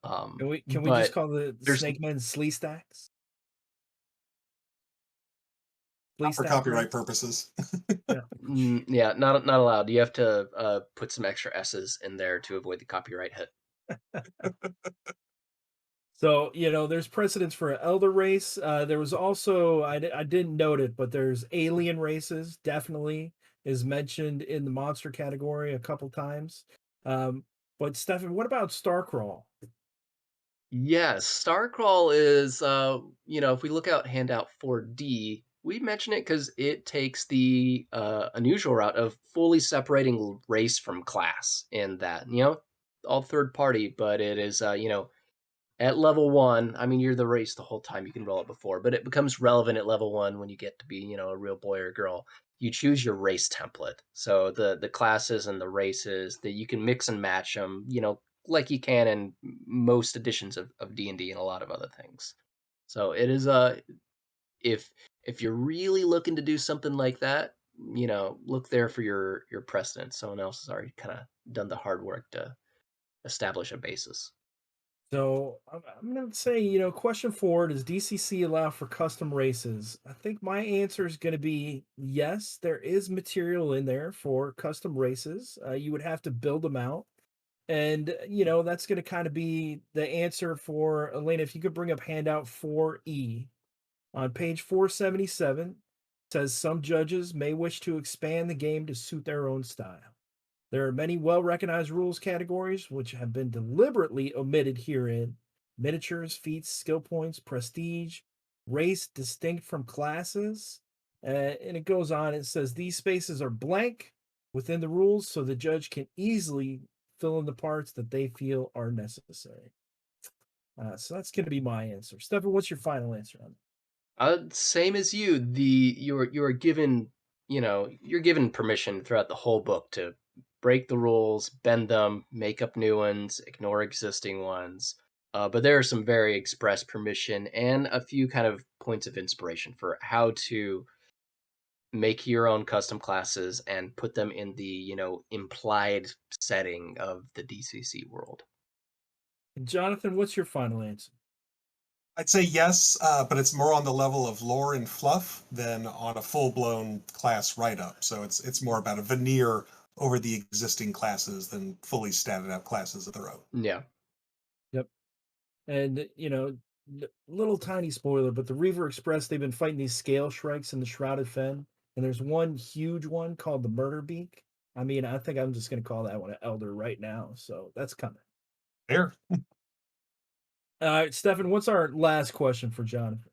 Can we just But call the there's Snake Men Slee Stacks? Flea Not for Stack copyright race? purposes. Yeah. Yeah, not allowed. You have to put some extra S's in there to avoid the copyright hit. So, there's precedence for an elder race. There was also, I didn't note it, but there's alien races, definitely is mentioned in the monster category a couple times. But Stefan, what about Starcrawl? Yes, Starcrawl is if we look out handout 4D, we mention it because it takes the unusual route of fully separating race from class in that, all third party, but it is at level 1, I mean, you're the race the whole time. You can roll it before, but it becomes relevant at level 1 when you get to be, a real boy or girl. You choose your race template. So the classes and the races that you can mix and match them, like you can in most editions of D&D and a lot of other things. So it is if you're really looking to do something like that, look there for your precedent. Someone else has already kind of done the hard work to establish a basis. So I'm going to say, question 4, does DCC allow for custom races? I think my answer is going to be yes, there is material in there for custom races. You would have to build them out. And, that's going to kind of be the answer for Elena. If you could bring up handout 4E on page 477, says some judges may wish to expand the game to suit their own style. There are many well recognized rules categories which have been deliberately omitted herein: miniatures, feats, skill points, prestige, race distinct from classes. And it goes on, it says these spaces are blank within the rules so the judge can easily fill in the parts that they feel are necessary. So that's going to be my answer. Stefan, what's your final answer on Same as you. You're given you're given permission throughout the whole book to break the rules, bend them, make up new ones, ignore existing ones. But there are some very express permission and a few kind of points of inspiration for how to make your own custom classes and put them in the implied setting of the DCC world. that? Jonathan, what's your final answer? I'd say yes, but it's more on the level of lore and fluff than on a full-blown class write-up. So it's more about a veneer over the existing classes than fully statted out classes of their own. Yeah. Yep. And, little tiny spoiler, but the Reaver Express, they've been fighting these scale shrikes in the Shrouded Fen. And there's one huge one called the Murder Beak. I mean, I think I'm just going to call that one an Elder right now. So that's coming. Fair. All right, Stefan, what's our last question for Jonathan?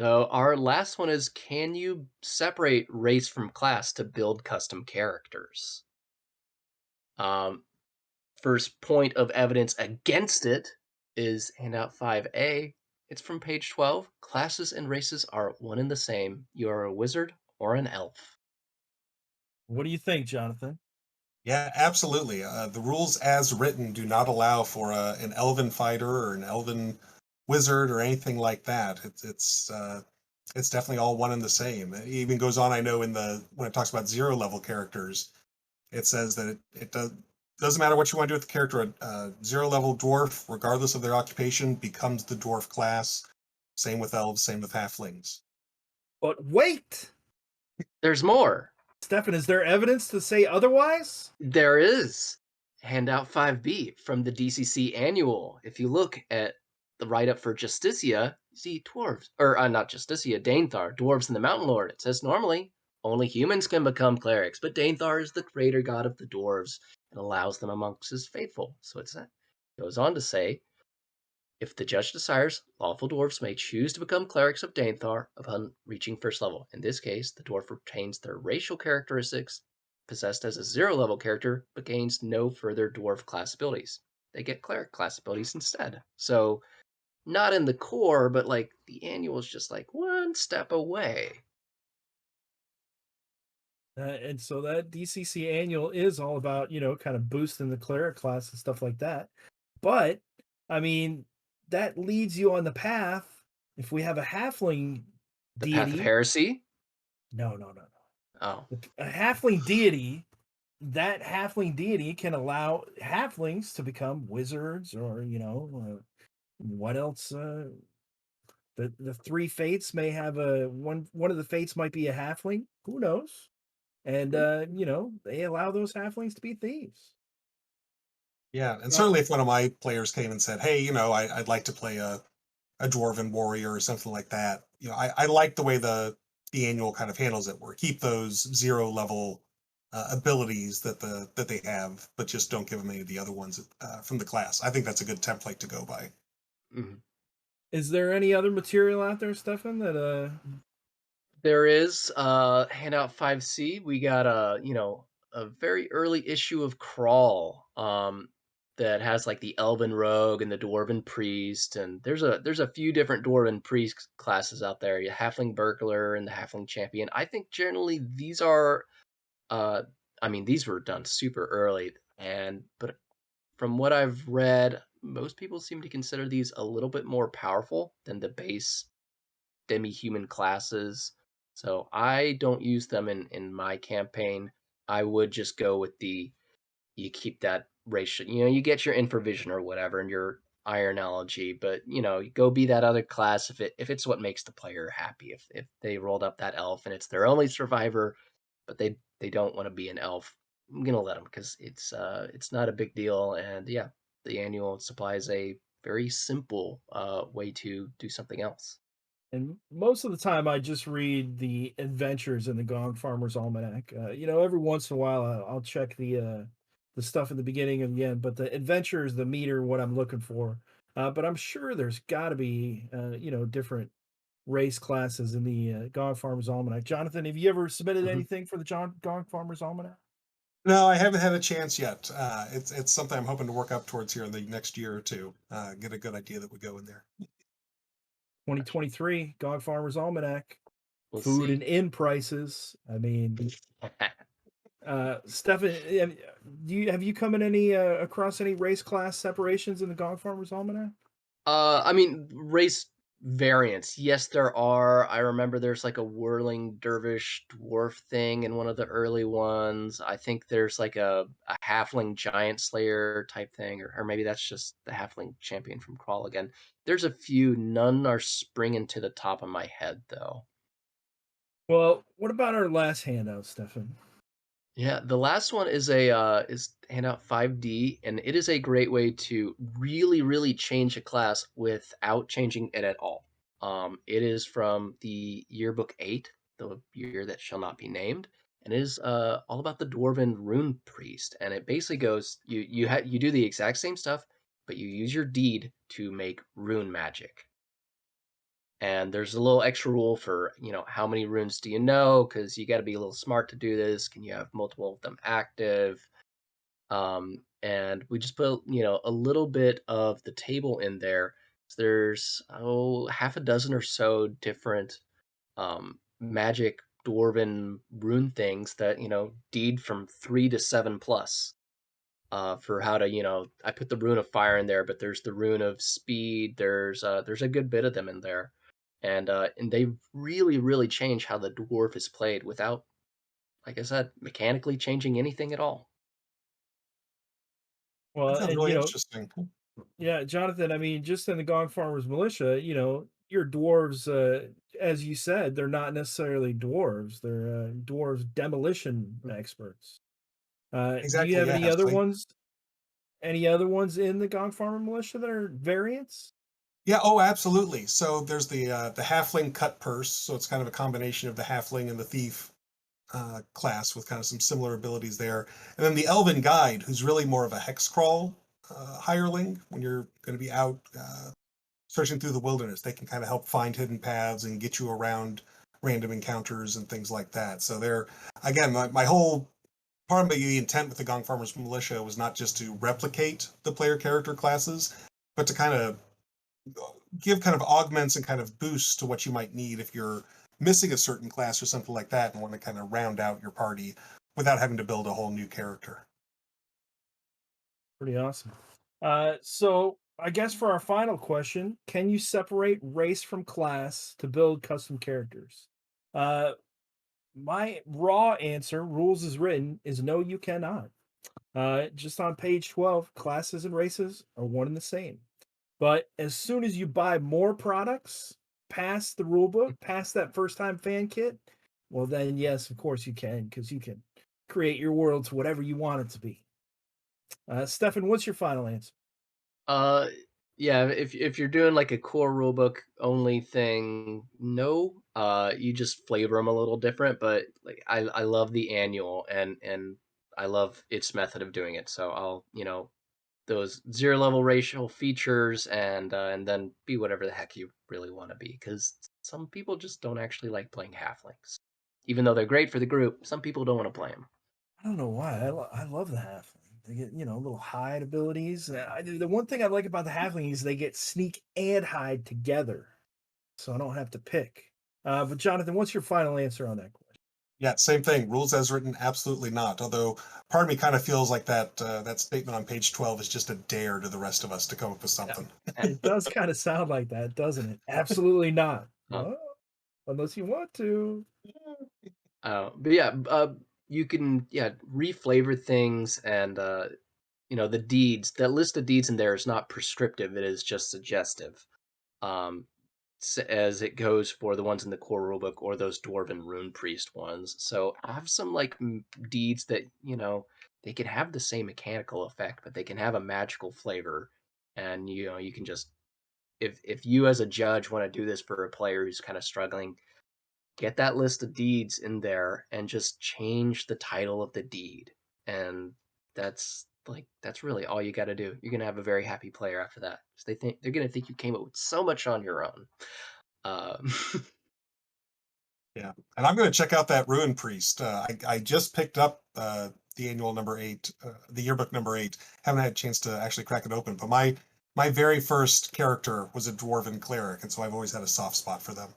So our last one is, can you separate race from class to build custom characters? Um, First point of evidence against it is handout 5A. It's from page 12. Classes and races are one and the same. You are a wizard or an elf. What do you think, Jonathan? Yeah, absolutely. The rules as written do not allow for an elven fighter or an elven wizard or anything like that. It's definitely all one and the same. It even goes on. I know in the when it talks about 0 level characters, it says that it doesn't matter what you want to do with the character. A 0 level dwarf, regardless of their occupation, becomes the dwarf class. Same with elves. Same with halflings. But wait, There's more. Stefan, is there evidence to say otherwise? There is handout 5B from the DCC annual. If you look at the write-up for Justicia, you see dwarves, or not Justicia, Dainthar, dwarves and the Mountain Lord. It says normally only humans can become clerics, but Dainthar is the creator god of the dwarves and allows them amongst his faithful. So it goes on to say, if the judge desires, lawful dwarves may choose to become clerics of Dainthar upon reaching first level. In this case, the dwarf retains their racial characteristics possessed as a 0 level character, but gains no further dwarf class abilities. They get cleric class abilities instead. So, not in the core, but like the annual is just like one step away. And so that DCC annual is all about, kind of boosting the cleric class and stuff like that. But, I mean, that leads you on the path. If we have a halfling The Path of deity, Heresy? no, no, no, no. Oh. A halfling deity, that halfling deity can allow halflings to become wizards or, what else? The three fates may have one of the fates might be a halfling. Who knows? And they allow those halflings to be thieves. Yeah, and certainly if one of my players came and said, "Hey, I'd like to play a dwarven warrior or something like that," I like the way the annual kind of handles it, where keep those 0 level abilities that they have, but just don't give them any of the other ones from the class. I think that's a good template to go by. Mhm. Is there any other material out there, Stefan, that There is handout 5C. We got a very early issue of Crawl that has like the Elven Rogue and the Dwarven Priest, and there's a few different Dwarven Priest classes out there. You Halfling Burglar and the Halfling Champion. I think generally these are uh these were done super early, but from what I've read, most people seem to consider these a little bit more powerful than the base demi-human classes. So I don't use them in my campaign. I would just go with you keep that ratio. You get your infravision or whatever and your ironology, but you go be that other class if it's what makes the player happy. If they rolled up that elf and it's their only survivor, but they don't want to be an elf, I'm gonna let them because it's not a big deal. And yeah, the annual supplies a very simple way to do something else. And most of the time, I just read the adventures in the Gog Farmer's Almanac. Every once in a while, I'll check the stuff at the beginning and the end. But the adventure is the meter, what I'm looking for. But I'm sure there's got to be, different race classes in the Gog Farmer's Almanac. Jonathan, have you ever submitted Mhm. anything for the Gog Farmer's Almanac? No, I haven't had a chance yet. It's something I'm hoping to work up towards here in the next year or two. Get a good idea that would go in there. 2023 Gog Farmer's Almanac, We'll food see. and inn prices. I mean, Stefan, have you come in any across any race class separations in the Gog Farmers Almanac? I mean, race variants. Yes, there are. I remember there's like a whirling dervish dwarf thing in one of the early ones. I think there's like a halfling giant slayer type thing, or maybe that's just the halfling champion from Crawl again. There's a few. None are springing to the top of my head, though. Well, what about our last handout, Stefan? Yeah, the last one is handout 5D, and it is a great way to really, really change a class without changing it at all. It is from the yearbook 8, the year that shall not be named, and it is all about the dwarven rune priest. And it basically goes you do the exact same stuff, but you use your deed to make rune magic. And there's a little extra rule for how many runes do you know, because you got to be a little smart to do this. Can you have multiple of them active? And we just put a little bit of the table in there. So there's half a dozen or so different magic dwarven rune things that deed from 3 to 7 plus. For how to I put the rune of fire in there, but there's the rune of speed. There's a good bit of them in there, and they really, really change how the dwarf is played without, like I said, mechanically changing anything at all. That Well, sounds and really interesting. yeah, Jonathan, I mean, just in the Gog Farmers Militia, your dwarves, as you said, they're not necessarily dwarves. They're dwarves demolition experts. Do you Exactly. have Yeah. any other So ones? Any other ones in the Gog Farmer Militia that are variants? yeah, oh, absolutely. So there's the halfling cut purse. So it's kind of a combination of the halfling and the thief class with kind of some similar abilities there. And then the elven guide, who's really more of a hex crawl hireling when you're going to be out searching through the wilderness. They can kind of help find hidden paths and get you around random encounters and things like that. So they're again, my whole part of the intent with the Gong Farmers Militia was not just to replicate the player character classes, but to kind of give kind of augments and kind of boosts to what you might need if you're missing a certain class or something like that and want to kind of round out your party without having to build a whole new character. Pretty awesome. So I guess for our final question, can you separate race from class to build custom characters? Uh, my raw answer, rules as written, is no, you cannot. Just on page 12, classes and races are one and the same. But as soon as you buy more products past the rule book, past that first time fan kit, well, then yes, of course you can, because you can create your world to whatever you want it to be. Stefan, what's your final answer? Uh, yeah, if you're doing like a core rulebook only thing, no, you just flavor them a little different. But like I love the annual and I love its method of doing it. So I'll those 0 level racial features and then be whatever the heck you really want to be, because some people just don't actually like playing halflings, even though they're great for the group. Some people don't want to play them. I don't know why. I love the halfling. They get, little hide abilities. The one thing I like about the halfling is they get sneak and hide together. So I don't have to pick. But Jonathan, what's your final answer on that question? Yeah, same thing. Rules as written, absolutely not. Although part of me kind of feels like that statement on page 12 is just a dare to the rest of us to come up with something. It does kind of sound like that, doesn't it? Absolutely not. Uh, What? unless you want to. But yeah, you can reflavor things and the deeds. That list of deeds in there is not prescriptive; it is just suggestive. Um, as it goes for the ones in the core rulebook or those dwarven rune priest ones. So have some like deeds that they can have the same mechanical effect, but they can have a magical flavor, and you can just if you as a judge want to do this for a player who's kind of struggling, get that list of deeds in there and just change the title of the deed, and that's really all you got to do. You're gonna have a very happy player after that. They're gonna think you came up with so much on your own. um, Yeah, and I'm going to check out that Ruin Priest. I just picked up the annual number 8, the yearbook number 8. Haven't had a chance to actually crack it open, but my very first character was a dwarven cleric, and so I've always had a soft spot for them.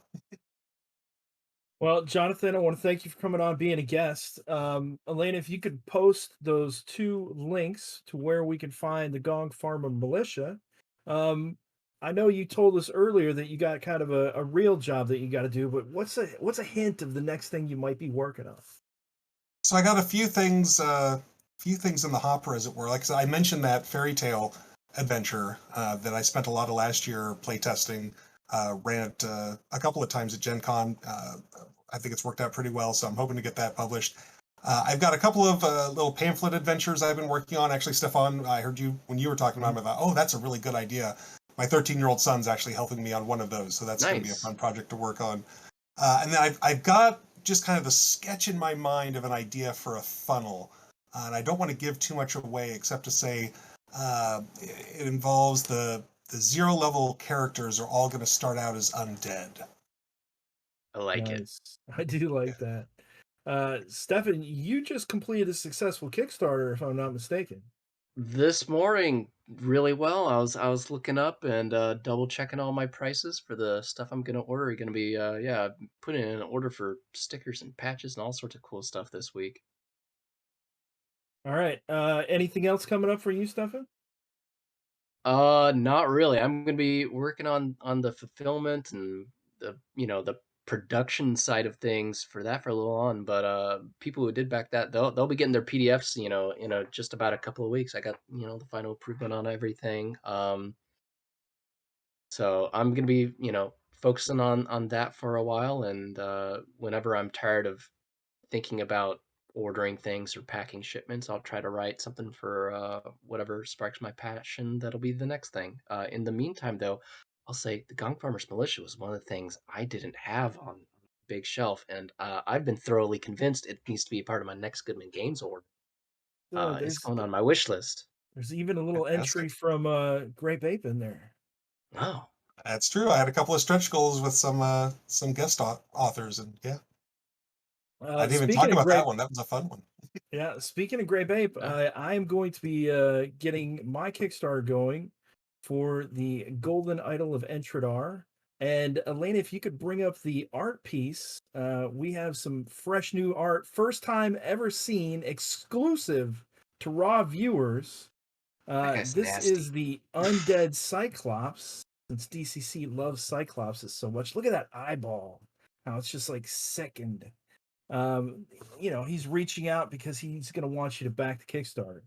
Well, Jonathan, I want to thank you for coming on, being a guest. Elena, if you could post those 2 links to where we can find the Gong Farmer Militia. Um, I know you told us earlier that you got kind of a real job that you got to do, but what's a hint of the next thing you might be working on? So I got a few things in the hopper, as it were. Like I said, I mentioned that fairy tale adventure that I spent a lot of last year playtesting. Ran it a couple of times at Gen Con. I think it's worked out pretty well, so I'm hoping to get that published. I've got a couple of little pamphlet adventures I've been working on. Actually, Stefan, I heard you when you were talking about them. I thought, oh, that's a really good idea. My 13-year-old son's actually helping me on one of those, so that's going to be a fun project to work on. And then I've got just kind of a sketch in my mind of an idea for a funnel. And I don't want to give too much away, except to say it involves the 0 level characters are all going to start out as undead. I like it. Nice. I do like that. Stefan, you just completed a successful Kickstarter, if I'm not mistaken. This morning, really well. I was looking up and double checking all my prices for the stuff I'm gonna order. Gonna be putting in an order for stickers and patches and all sorts of cool stuff this week. All right. Anything else coming up for you, Stefan? Not really. I'm gonna be working on the fulfillment and the production side of things for that for a little on. But people who did back that they'll be getting their PDFs, just about a couple of weeks. I got the final improvement on everything. So I'm gonna be focusing on that for a while, and whenever I'm tired of thinking about ordering things or packing shipments, I'll try to write something for whatever sparks my passion. That'll be the next thing. In the meantime, though, I'll say the Gong Farmers Militia was one of the things I didn't have on the big shelf, and I've been thoroughly convinced it needs to be part of my next Goodman Games order. It's There's going on my wish list. there's even a little entry Fantastic. from Grape Ape in there. Oh, That's true. I had a couple of stretch goals with some guest authors, and yeah, I didn't even Speaking talk of about that Grape, one. That was a fun one. yeah, speaking of Grape Ape, yeah. I am going to be getting my Kickstarter going for the Golden Idol of Entradar. And Elena, if you could bring up the art piece, we have some fresh new art, first time ever seen, exclusive to Raw viewers. That guy's This nasty. is the Undead Cyclops, since DCC loves Cyclopses so much. Look at that eyeball. How it's just like sickened. He's reaching out because he's going to want you to back the Kickstarter.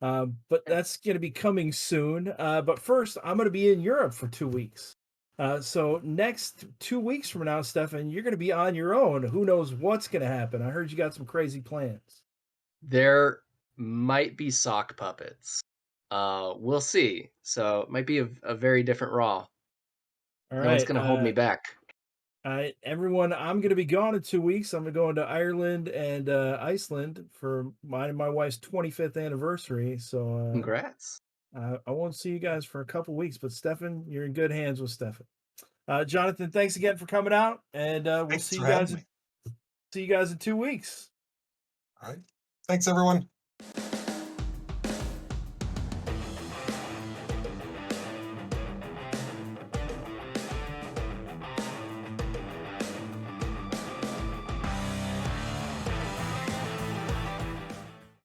But that's going to be coming soon. But first, I'm going to be in Europe for 2 weeks. So next 2 weeks from now, Stefan, you're going to be on your own. Who knows what's going to happen? I heard you got some crazy plans. There might be sock puppets. We'll see. So it might be a very different Raw. All No one's right. gonna hold me back. Everyone, I'm going to be gone in 2 weeks. I'm going to Ireland and Iceland for mine and my wife's 25th anniversary. So Congrats. I won't see you guys for a couple weeks, but Stefan, you're in good hands with Stefan. Jonathan, thanks again for coming out, and we'll Thanks for having me. see you guys in 2 weeks. All right. Thanks, everyone.